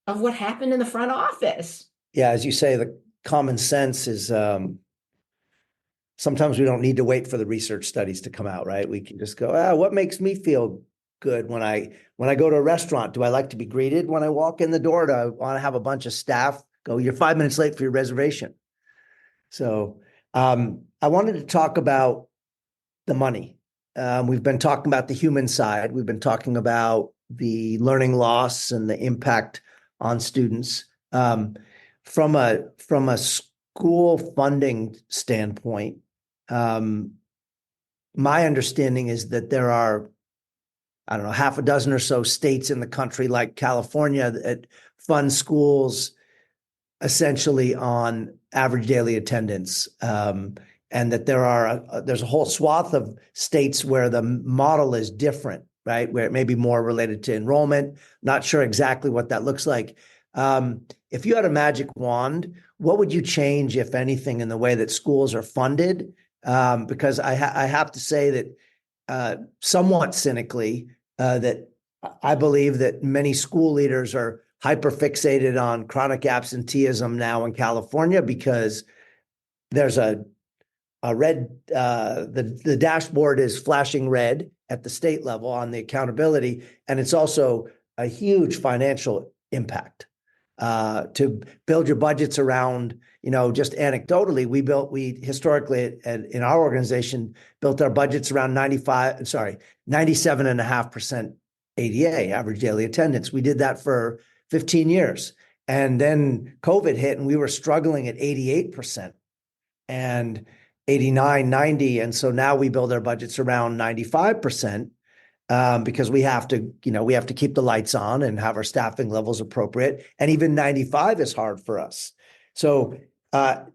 of what happened in the front office. Yeah, as you say, the common sense is sometimes we don't need to wait for the research studies to come out, right? We can just go, what makes me feel good when I go to a restaurant? Do I like to be greeted when I walk in the door? Do I want to have a bunch of staff go, you're 5 minutes late for your reservation? So I wanted to talk about the money. We've been talking about the human side. We've been talking about the learning loss and the impact on students. From a school funding standpoint, my understanding is that there are, I don't know, half a dozen or so states in the country, like California, that fund schools essentially on average daily attendance. And that there's a whole swath of states where the model is different, right? Where it may be more related to enrollment. Not sure exactly what that looks like. If you had a magic wand, what would you change, if anything, in the way that schools are funded? Because I have to say that somewhat cynically, that I believe that many school leaders are hyper fixated on chronic absenteeism now in California, because there's a red, the dashboard is flashing red at the state level on the accountability, and it's also a huge financial impact. To build your budgets around, just anecdotally, we historically in our organization built our budgets around 97.5% ADA, average daily attendance. We did that for 15 years. And then COVID hit and we were struggling at 88% and 89, 90. And so now we build our budgets around 95%. Because we have to keep the lights on and have our staffing levels appropriate. And even 95 is hard for us. So are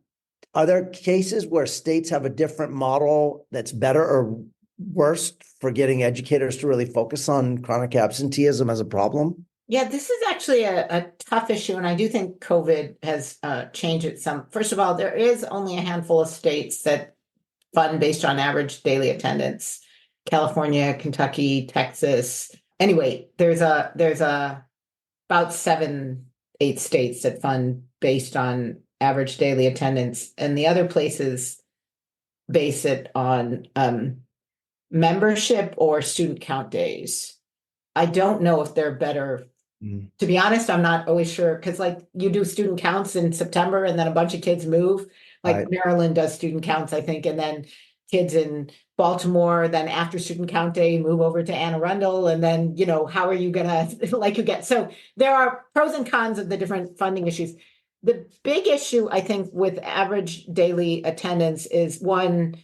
there cases where states have a different model that's better or worse for getting educators to really focus on chronic absenteeism as a problem? Yeah, this is actually a tough issue, and I do think COVID has changed it some. First of all, there is only a handful of states that fund based on average daily attendance. California, Kentucky, Texas. Anyway, there's about 7, 8 states that fund based on average daily attendance, and the other places base it on membership or student count days. I don't know if they're better. To be honest, I'm not always sure, because like you do student counts in September and then a bunch of kids move. Like Right. Maryland does student counts, I think, and then kids in Baltimore, then after student count day, move over to Anne Arundel, and then, how are you gonna so there are pros and cons of the different funding issues. The big issue, I think, with average daily attendance is one,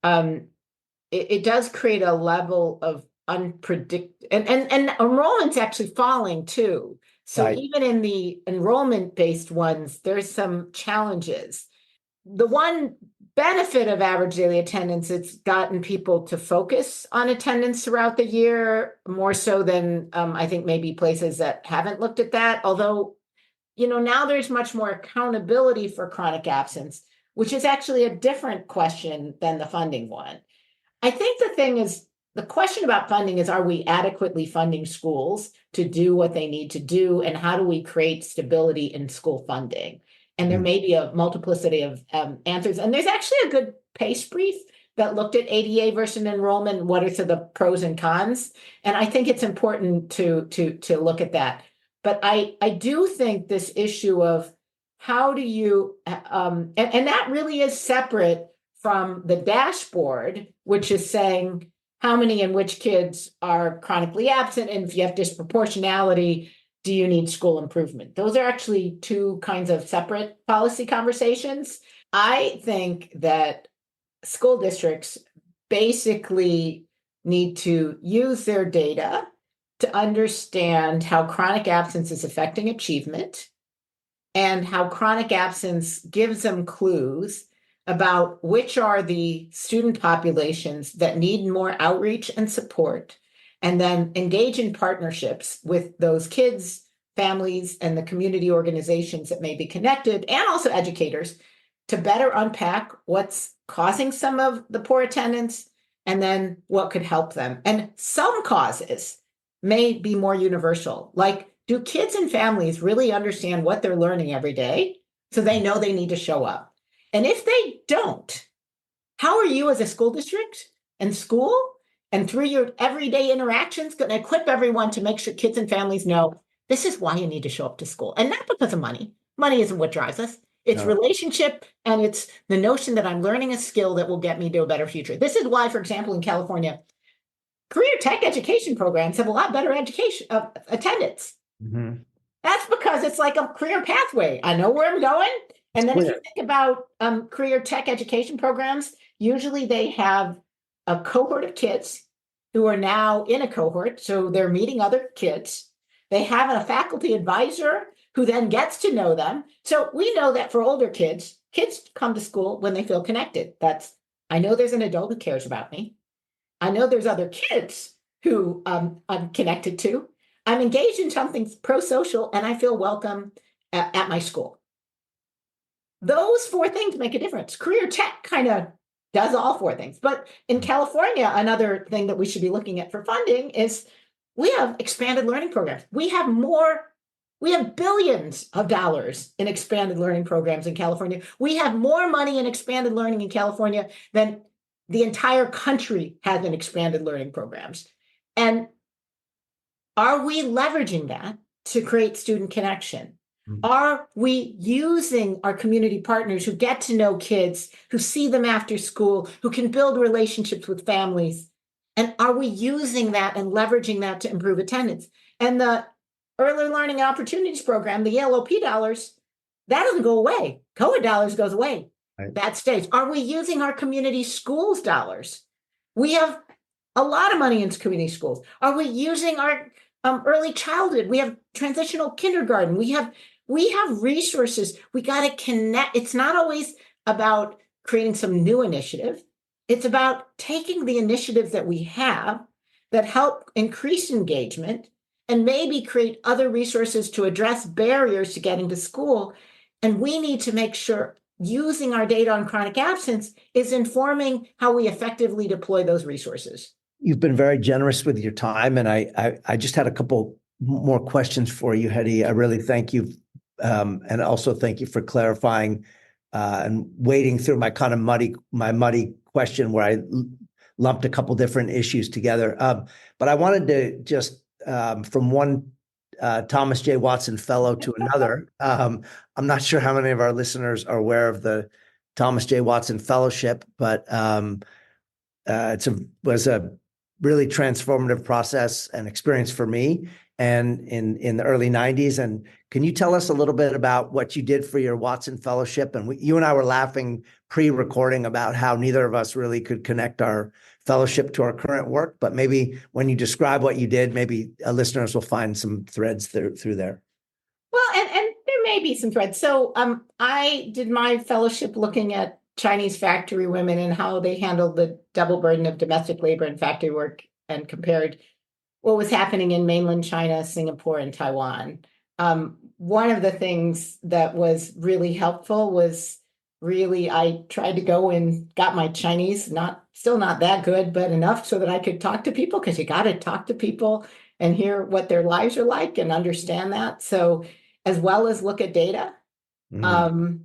it does create a level of unpredictable, and enrollment's actually falling too. So Right. even in the enrollment-based ones, there's some challenges. The one benefit of average daily attendance, it's gotten people to focus on attendance throughout the year, more so than I think maybe places that haven't looked at that. Although, now there's much more accountability for chronic absence, which is actually a different question than the funding one. I think the question about funding is, are we adequately funding schools to do what they need to do? And how do we create stability in school funding? And there may be a multiplicity of answers. And there's actually a good PACE brief that looked at ADA versus enrollment, what are the pros and cons. And I think it's important to look at that. But I do think this issue of how do you, and that really is separate from the dashboard, which is saying how many and which kids are chronically absent. And if you have disproportionality, do you need school improvement? Those are actually two kinds of separate policy conversations. I think that school districts basically need to use their data to understand how chronic absence is affecting achievement and how chronic absence gives them clues about which are the student populations that need more outreach and support, and then engage in partnerships with those kids, families, and the community organizations that may be connected, and also educators, to better unpack what's causing some of the poor attendance and then what could help them. And some causes may be more universal, like, do kids and families really understand what they're learning every day so they know they need to show up? And if they don't, how are you as a school district and school and through your everyday interactions going to equip everyone to make sure kids and families know this is why you need to show up to school, and not because of money. Money isn't what drives us. It's No. relationship, and it's the notion that I'm learning a skill that will get me to a better future. This is why, for example, in California, career tech education programs have a lot better education attendance. Mhm. That's because it's like a career pathway. I know where I'm going. And then if you think about career tech education programs, usually they have a cohort of kids who are now in a cohort. So they're meeting other kids. They have a faculty advisor who then gets to know them. So we know that for older kids, kids come to school when they feel connected. I know there's an adult who cares about me. I know there's other kids who I'm connected to. I'm engaged in something pro-social, and I feel welcome at my school. Those four things make a difference. Career tech kind of does all four things. But in California, another thing that we should be looking at for funding is we have expanded learning programs. We have billions of dollars in expanded learning programs in California. We have more money in expanded learning in California than the entire country has in expanded learning programs. And are we leveraging that to create student connection? Are we using our community partners who get to know kids, who see them after school, who can build relationships with families? And are we using that and leveraging that to improve attendance? And the Early Learning Opportunities Program, the ELOP dollars, that doesn't go away. COVID dollars goes away. Right. That stays. Are we using our community schools dollars? We have a lot of money in community schools. Are we using our early childhood? We have transitional kindergarten. We have resources. We got to connect. It's not always about creating some new initiative. It's about taking the initiatives that we have that help increase engagement and maybe create other resources to address barriers to getting to school. And we need to make sure using our data on chronic absence is informing how we effectively deploy those resources. You've been very generous with your time, and I just had a couple more questions for you, Hedy. I really thank you, and also thank you for clarifying and wading through my muddy question where I lumped a couple different issues together. But I wanted to just from one Thomas J. Watson Fellow to another. I'm not sure how many of our listeners are aware of the Thomas J. Watson Fellowship, but was a really transformative process and experience for me, and in the early 90s. And can you tell us a little bit about what you did for your Watson Fellowship? And you and I were laughing pre-recording about how neither of us really could connect our fellowship to our current work, but maybe when you describe what you did, maybe listeners will find some threads through there. Well, and there may be some threads. So I did my fellowship looking at Chinese factory women and how they handled the double burden of domestic labor and factory work, and compared what was happening in mainland China, Singapore, and Taiwan. One of the things that was really helpful was I tried to go and got my Chinese, still not that good, but enough so that I could talk to people, because you got to talk to people and hear what their lives are like and understand that. So as well as look at data. Mm-hmm.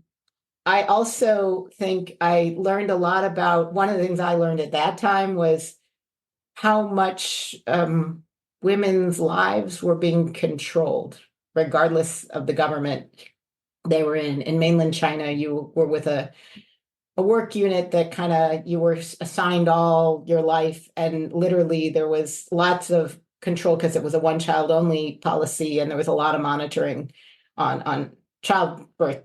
I also think I learned a lot about, one of the things I learned at that time was how much women's lives were being controlled, regardless of the government they were in. In mainland China, you were with a work unit that you were assigned all your life. And literally there was lots of control because it was a one child only policy. And there was a lot of monitoring on childbirth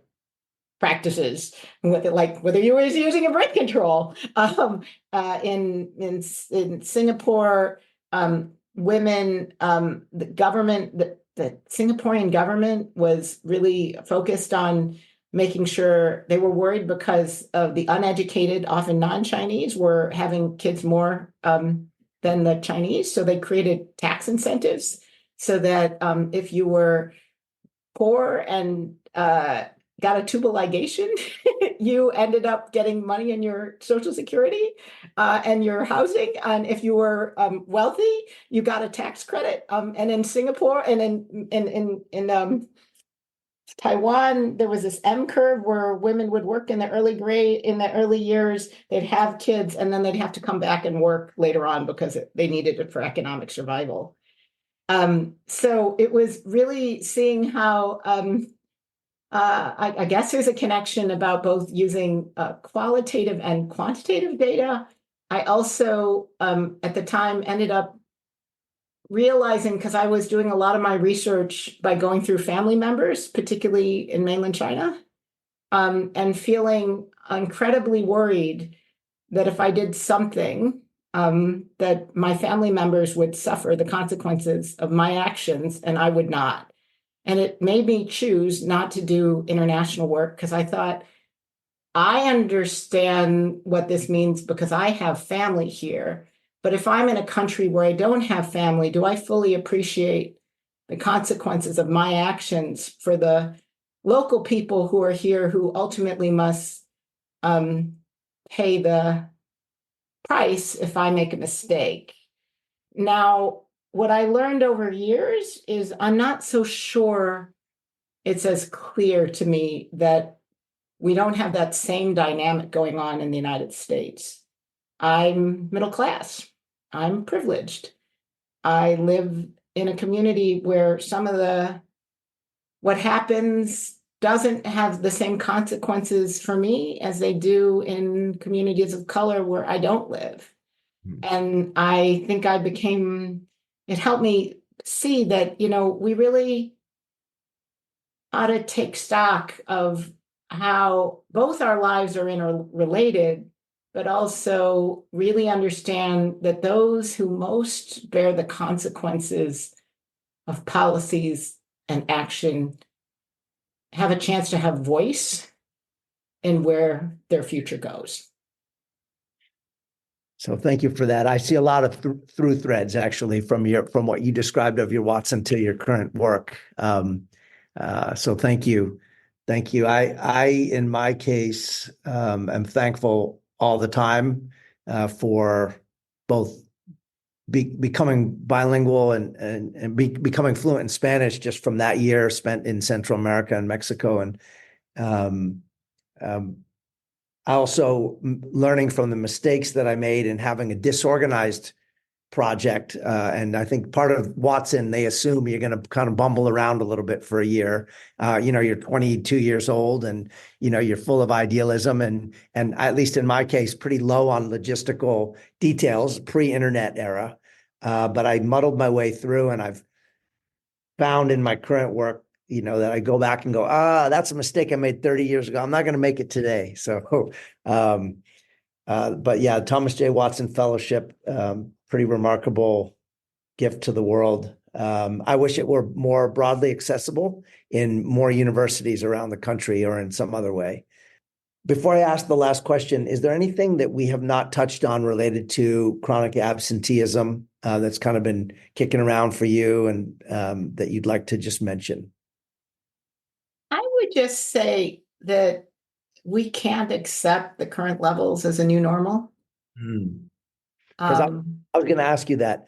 practices, whether you were using a birth control. In Singapore, women, the government, the Singaporean government was really focused on making sure, they were worried because of the uneducated, often non-Chinese, were having kids more than the Chinese. So they created tax incentives so that if you were poor and got a tubal ligation, you ended up getting money in your Social Security and your housing. And if you were wealthy, you got a tax credit. And in Singapore and in Taiwan, there was this M curve where women would work in the early years, they'd have kids, and then they'd have to come back and work later on because they needed it for economic survival. So it was really seeing how I guess there's a connection about both using qualitative and quantitative data. I also, at the time, ended up realizing, because I was doing a lot of my research by going through family members, particularly in mainland China, and feeling incredibly worried that if I did something, that my family members would suffer the consequences of my actions and I would not. And it made me choose not to do international work because I thought, I understand what this means because I have family here. But if I'm in a country where I don't have family, do I fully appreciate the consequences of my actions for the local people who are here who ultimately must pay the price if I make a mistake? Now, what I learned over years is I'm not so sure it's as clear to me that we don't have that same dynamic going on in the United States. I'm middle class. I'm privileged. I live in a community where what happens doesn't have the same consequences for me as they do in communities of color where I don't live. And I think it helped me see that, we really ought to take stock of how both our lives are interrelated, but also really understand that those who most bear the consequences of policies and action have a chance to have voice in where their future goes. So thank you for that. I see a lot of through threads actually from what you described of your Watson to your current work. So thank you. Thank you. I in my case, am thankful all the time for both becoming bilingual and becoming fluent in Spanish just from that year spent in Central America and Mexico. And also learning from the mistakes that I made and having a disorganized project. And I think part of Watson, they assume you're going to kind of bumble around a little bit for a year. You're 22 years old and, you're full of idealism and at least in my case, pretty low on logistical details, pre-internet era. But I muddled my way through and I've found in my current work, that I go back and go, that's a mistake I made 30 years ago. I'm not going to make it today. So, but yeah, Thomas J. Watson Fellowship, pretty remarkable gift to the world. I wish it were more broadly accessible in more universities around the country or in some other way. Before I ask the last question, is there anything that we have not touched on related to chronic absenteeism that's kind of been kicking around for you and that you'd like to just mention? I would just say that we can't accept the current levels as a new normal. Because I was going to ask you that.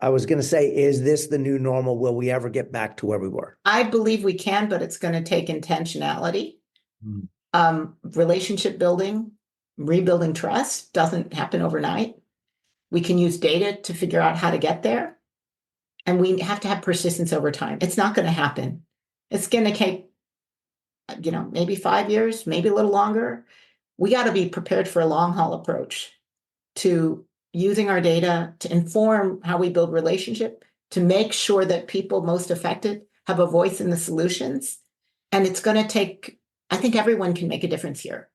I was going to say, is this the new normal? Will we ever get back to where we were? I believe we can, but it's going to take intentionality. Relationship building, rebuilding trust doesn't happen overnight. We can use data to figure out how to get there. And we have to have persistence over time. It's not going to happen. It's going to take, maybe 5 years, maybe a little longer. We got to be prepared for a long haul approach to using our data to inform how we build relationship, to make sure that people most affected have a voice in the solutions. And it's going to take, I think everyone can make a difference here.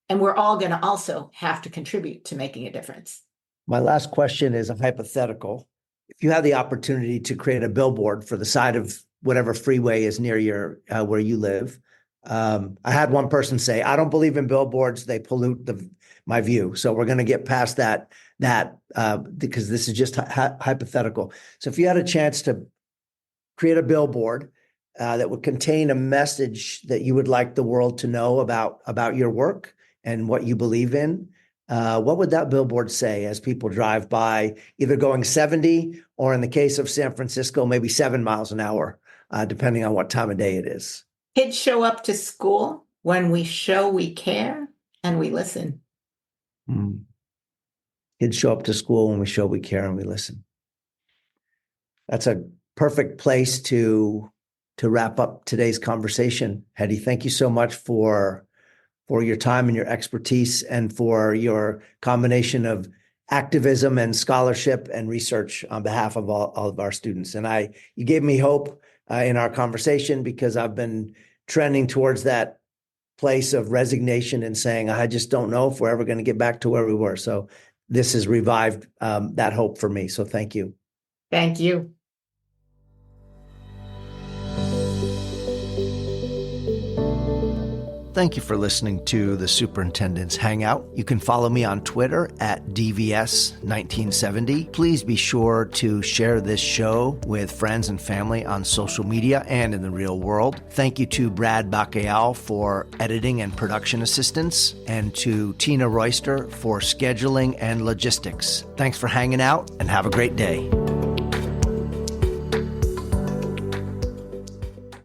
And we're all going to also have to contribute to making a difference. My last question is a hypothetical. If you had the opportunity to create a billboard for the side of whatever freeway is near your where you live, I had one person say, "I don't believe in billboards; they pollute my view." So we're going to get past that because this is just hypothetical. So if you had a chance to create a billboard that would contain a message that you would like the world to know about your work and what you believe in, what would that billboard say as people drive by, either going 70 or in the case of San Francisco, maybe 7 miles an hour, depending on what time of day it is? Kids show up to school when we show we care and we listen. Kids show up to school when we show we care and we listen. That's a perfect place to wrap up today's conversation. Hedy, thank you so much for your time and your expertise and for your combination of activism and scholarship and research on behalf of all of our students. And you gave me hope in our conversation, because I've been trending towards that place of resignation and saying, I just don't know if we're ever going to get back to where we were. So this has revived that hope for me. So thank you. Thank you. Thank you for listening to the Superintendent's Hangout. You can follow me on Twitter at DVS1970. Please be sure to share this show with friends and family on social media and in the real world. Thank you to Brad Bacayal for editing and production assistance, and to Tina Royster for scheduling and logistics. Thanks for hanging out, and have a great day.